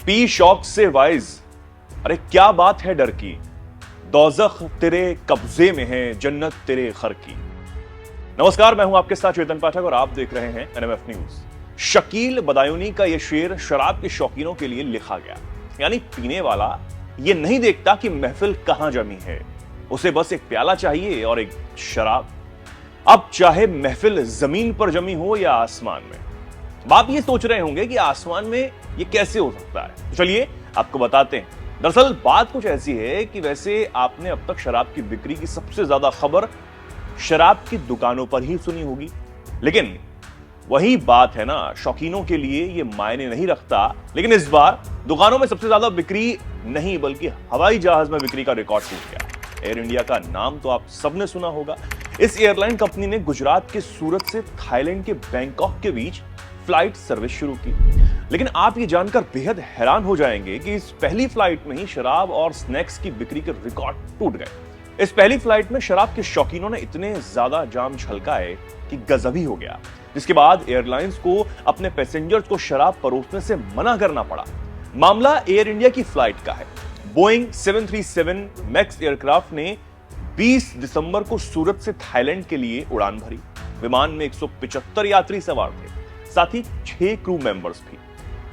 P शौक से wise, अरे क्या बात है डर की, दोज़ख तेरे कब्जे में है, जन्नत तेरे घर की। नमस्कार, मैं हूं आपके साथ चेतन पाठक और आप देख रहे हैं एनएमएफ न्यूज। शकील बदायूनी का यह शेर शराब के शौकीनों के लिए लिखा गया। यानी पीने वाला ये नहीं देखता कि महफिल कहां जमी है, उसे बस एक प्याला चाहिए और एक शराब। अब चाहे महफिल जमीन पर जमी हो या आसमान में। आप ये सोच रहे होंगे कि आसमान में ये कैसे हो सकता है, तो चलिए आपको बताते हैं। दरअसल बात कुछ ऐसी है कि वैसे आपने अब तक शराब की बिक्री की सबसे ज्यादा खबर शराब की दुकानों पर ही सुनी होगी, लेकिन वही बात है ना, शौकीनों के लिए ये मायने नहीं रखता। लेकिन इस बार दुकानों में सबसे ज्यादा बिक्री नहीं बल्कि हवाई जहाज में बिक्री का रिकॉर्ड टूट गया। एयर इंडिया का नाम तो आप सबने सुना होगा। इस एयरलाइन कंपनी ने गुजरात के सूरत से थाईलैंड के बैंकॉक के बीच फ्लाइट सर्विस शुरू की। लेकिन आप ये जानकर बेहद हैरान हो जाएंगे कि इस पहली फ्लाइट में ही शराब और स्नैक्स की बिक्री के रिकॉर्ड टूट गए। इस पहली फ्लाइट में शराब के शौकीनों ने इतने ज्यादा जाम छलकाए कि गजब ही हो गया, जिसके बाद एयरलाइंस को अपने पैसेंजर्स को शराब परोसने से मना करना पड़ा। मामला एयर इंडिया की फ्लाइट का है। बोइंग 737 मैक्स एयरक्राफ्ट ने 20 दिसंबर को सूरत से थाईलैंड के लिए उड़ान भरी। विमान में 175 यात्री सवार थे, साथ ही 6 क्रू मेंबर्स भी।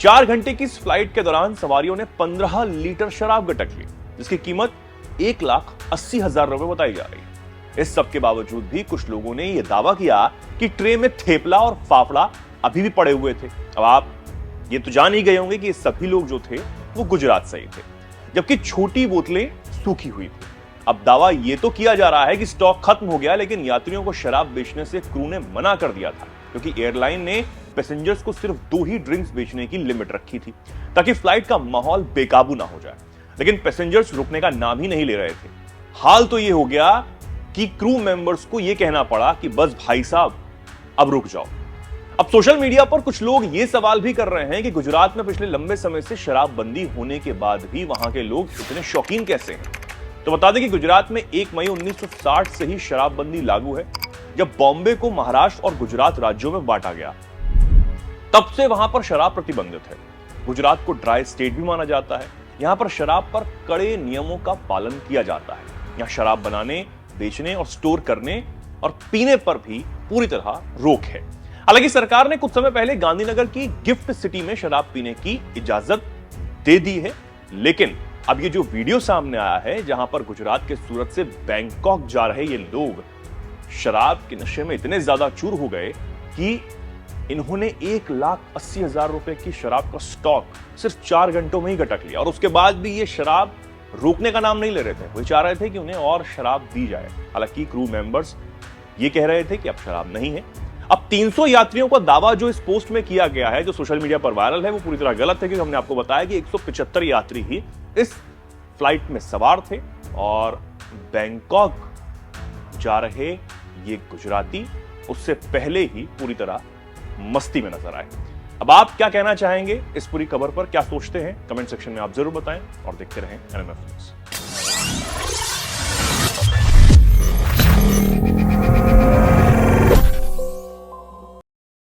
4 घंटे की इस फ्लाइट के दौरान सवारियों ने 15 लीटर शराब गटक ली, जिसकी कीमत 1,80,000 रुपए बताई जा रही है। इस सब के बावजूद भी कुछ लोगों ने यह दावा किया कि ट्रे में थेपला और फाफड़ा अभी भी पड़े हुए थे। अब आप ये तो जान ही गए होंगे कि ये सभी लोग जो थे वो गुजरात से ही थे, जबकि छोटी बोतलें सूखी हुई थी। अब दावा ये तो किया जा रहा है कि स्टॉक खत्म हो गया, लेकिन यात्रियों को शराब बेचने से क्रू ने मना कर दिया था, क्योंकि एयरलाइन ने पैसेंजर्स को सिर्फ 2 ही ड्रिंक्स बेचने की लिमिट रखी थी, ताकि फ्लाइट का माहौल बेकाबू ना हो जाए। लेकिन पैसेंजर्स रुकने का नाम ही नहीं ले रहे थे। हाल तो ये हो गया कि क्रू मेंबर्स को यह कहना पड़ा कि बस भाई साहब अब रुक जाओ। अब सोशल मीडिया पर कुछ लोग ये सवाल भी कर रहे हैं कि गुजरात में पिछले लंबे समय से शराबबंदी होने के बाद भी वहां के लोग इतने शौकीन कैसे हैं। तो बता दें कि गुजरात में 1 मई 1960 से ही शराबबंदी लागू है, जब बॉम्बे को महाराष्ट्र और गुजरात राज्यों में बांटा गया। तब से वहां पर शराब प्रतिबंधित है। गुजरात को ड्राई स्टेट भी माना जाता है। यहां पर शराब पर कड़े नियमों का पालन किया जाता है। यहां शराब बनाने, बेचने और स्टोर करने और पीने पर भी पूरी तरह रोक है। हालांकि सरकार ने कुछ समय पहले गांधीनगर की गिफ्ट सिटी में शराब पीने की इजाजत दे दी है, लेकिन अब ये जो वीडियो सामने आया है, जहां पर गुजरात के सूरत से बैंकॉक जा रहे ये लोग शराब के नशे में इतने ज्यादा चूर हो गए कि इन्होंने 1,80,000 रुपए की शराब का स्टॉक सिर्फ 4 घंटों में ही गटक लिया, और उसके बाद भी ये शराब रोकने का नाम नहीं ले रहे थे। वो चाह रहे थे कि उन्हें और शराब दी जाए। हालांकि क्रू मेंबर्स ये कह रहे थे कि अब शराब नहीं है। अब 300 यात्रियों का दावा जो इस पोस्ट में किया गया है, जो सोशल मीडिया पर वायरल है, वो पूरी तरह गलत है, क्योंकि हमने आपको बताया कि 175 यात्री ही इस फ्लाइट में सवार थे और बैंकॉक जा रहे ये गुजराती उससे पहले ही पूरी तरह मस्ती में नजर आए। अब आप क्या कहना चाहेंगे इस पूरी खबर पर, क्या सोचते हैं? कमेंट सेक्शन में आप जरूर बताएं और देखते रहें एनएमएफ न्यूज।